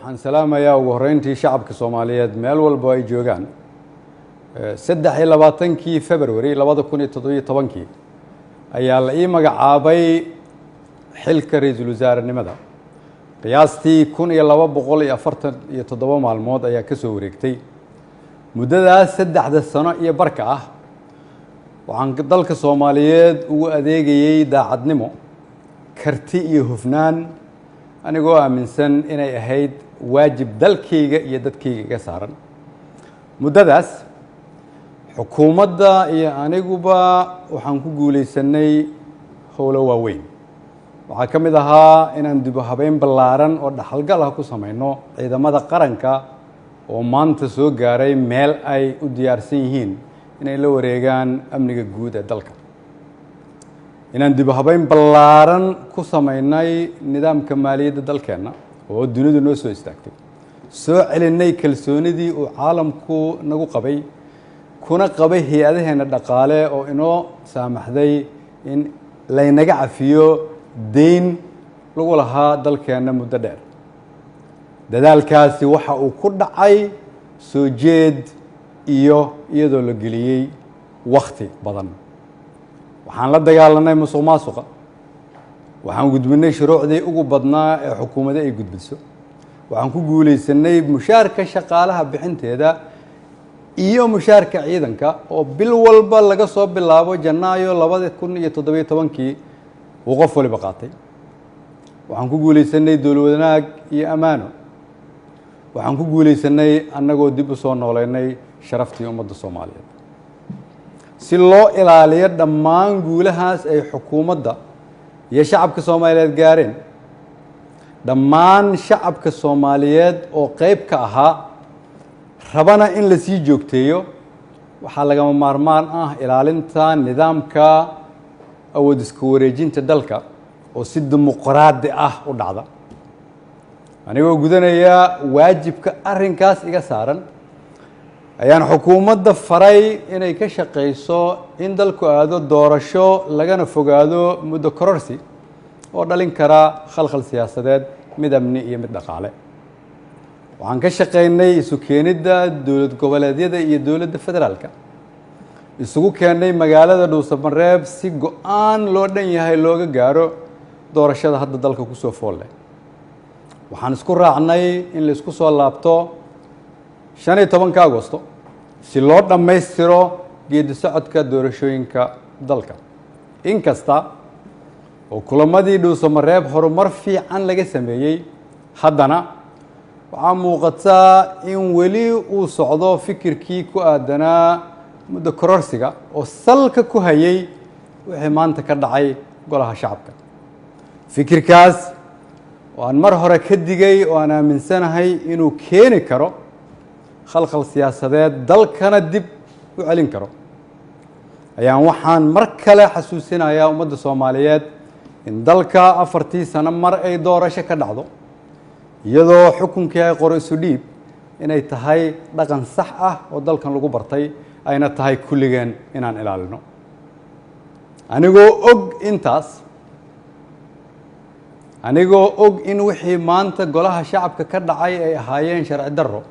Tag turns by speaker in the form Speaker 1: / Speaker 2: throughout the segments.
Speaker 1: waxaan salaamayaa ugu horeyntii shacabka Soomaaliyeed meel walba ay joogaan 23 February 2017 ayaa la ii magacaabay xilka ra'iisul wasaarenimada qiyaastii 1247 maalmood ayaa ka soo wareegtay muddadaas 3 sano iyo barka ah waxaan dalka Soomaaliyeed ugu adeegayay daacadnimo karti iyo hufnaan anigoo aaminsan inay ahayd waajib dalkayga iyo dadkayga iga saaran muddadaas xukuumadda iyo aniguba waxaan ku guuleysanay howlo waaweyn waxaa ka mid ahaa inaan dib u habeyn ballaaran oo dhaxalgal ah ku samayno ciidamada qaranka oo maanta soo gaaray meel ay u diyaarsan yihiin inay la wareegaan amniga guud ee dalka inaan dib u habeyn ballaaran ku samaynay nidaamka maaliyadda dalkeena oo dunidu noo soo istaagtay soo celinay kalsoonidii uu caalamku nagu qabay kuna qabay hay'adaheena dhaqaale oo inoo saamaxday in laynaga cafiyo deyn lagu lahaa dalkeena muddo dheer dadaalkaasi waxa uu ku dhacay soo jeed iyo iyadoo la geliyey waqti badan waxaan la dagaalanay musuqmaasuqa waxaan gudbinay shuruucdii ugu badnaa ee xukuumadda ay gudbiso waxaan ku guuleysanay mushaarka shaqaalaha bixinteeda iyo mushaarka ciidanka oo bil walba laga soo bilaabo Janaayo 2017 uu qof waliba qaatay waxaan ku guuleysanay dowlad wanaag iyo amaano waxaan ku guuleysanay annagoo dib u soo nooleynay sharaftii ummadda Soomaaliyeed si loo ilaaliyo dhammaan guulahaas ay xukuumadda iyo shacabka Soomaaliyeed gaareen dhammaan shacabka Soomaaliyeed oo qayb ka ahaa rabana in la sii joogteeyo waxaa lagama maarmaan ah ilaalinta nidaamka awood isku wareejinta dalka oo si dimuqraadi ah u dhacda anigoo gudanaya waajibka arrinkaas iga saaran ayaan xukuumadda faray inay ka shaqeyso in dalku aado doorasho lagana fogaado muddo kororsi oo dhalin kara khalkhal siyaasadeed mid amni iyo mid dhaqaale waxaan ka shaqeynay isu keenidda dowlad goboleedyada iyo dowladda federaalka isugu keenay magaalada Dhuusamareeb si go'aan loo dhan yahay looga gaaro doorashada hadda dalka ku soo fool leh waxaan isku raacnay in la isku soo laabto 15 Agoosto si loo dhammaystiro geedi socodka doorashooyinka dalka inkasta oo kulamadii Dhuusamareeb horumar fiican laga sameeyay haddana waxaa muuqata in weli uu socdo fikirkii ku aadanaa muddo kororsiga oo salka ku hayay wixii maanta ka dhacay golaha shacabka fikirkaas oo aan mar hore ka digay oo aan aaminsanahay inuu keeni karo khalkhal siyaasadeed dalkana dib u celin karo ayaan waxaan mar kale xasuusinayaa ummadda Soomaaliyeed in dalka 4 sano mar ay doorasho ka dhacdo iyadoo xukunkii ay qoro isu dhiib inay tahay dhaqan sax ah oo dalkan lagu bartay ayna tahay kulligeen inaan ilaalino anigoo og in wixii maanta golaha shacabka ka dhacay ay ahaayeen sharci darro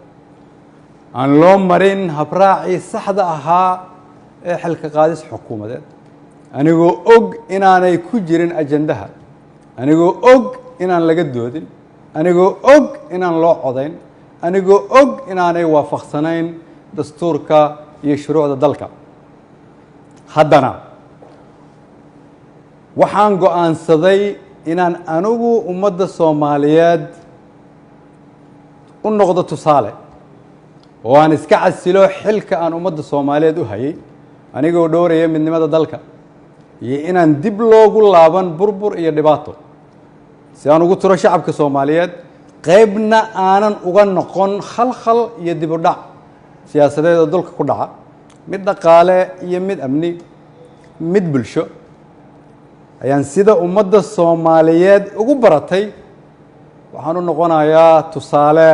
Speaker 1: aan loo marin habraacii saxda ahaa ee xilka qaadis xukuumadeed anigoo og inaanay ku jirin ajandaha anigoo og inaan laga doodin anigoo og inaan loo codayn anigoo og inaanay waafaqsanayn dastuurka iyo shuruucda dalka haddana waxaan go'aansaday inaan anigu ummadda Soomaaliyeed u noqdo tusaale oo aan iska casilo xilka aan ummadda Soomaaliyeed u hayay anigoo dhowraya midnimada dalka iyo inaan dib loogu laaban burbur iyo dhibaato si aan ugu tiro shacabka Soomaaliyeed qaybna aanan uga noqon khalkhal iyo dib u dhac siyaasadeed oo dalka ku dhaca mid dhaqaale iyo mid amni mid bulsho ayaan sida ummadda Soomaaliyeed ugu baratay waxaan u noqonayaa tusaale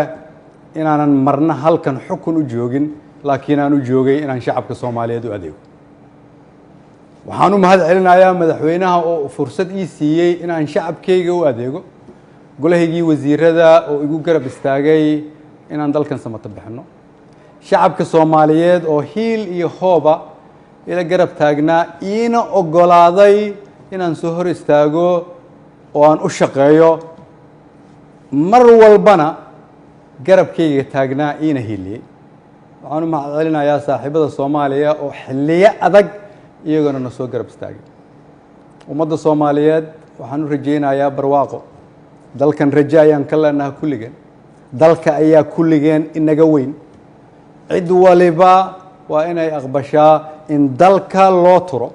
Speaker 1: inaanan marna halkan xukun u joogin laakiin aan u joogay inaan shacabka Soomaaliyeed u adeego waxaan u mahad celinayaa madaxweynaha oo fursad ii siiyay inaan shacabkayga u adeego golahaygii wasiirada oo igu garab istaagay inaan dalkan samata bixino shacabka Soomaaliyeed oo hiil iyo hooba ila garab taagnaa iina ogolaaday inaan soo hor istaago oo aan u shaqeeyo mar walbana garabkayga taagnaa iina hiiliyay waxaan u mahadcelinayaa saaxiibada Soomaaliya oo xilliyo adag iyagana na soo garab istaagay ummadda Soomaaliyeed waxaan u rajaynayaa barwaaqo dalkan rajo ayaan ka leenahay kulligeen dalka ayaa kulligeen inaga weyn cid waliba waa inay aqbashaa in dalka loo turo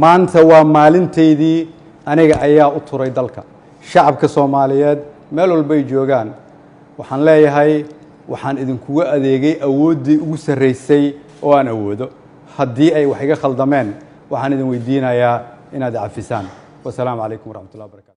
Speaker 1: maanta waa maalinteydii aniga ayaa u turay dalka shacabka Soomaaliyeed meel walba ay joogaan waxaan leeyahay waxaan idinkugu adeegay awooddii ugu sarreysay oo aan awoodo haddii ay wax iga khaldameen waxaan idin weydiinayaa inaad cafisaan wasalaamu calaykum waraxmatullahi wabarakatu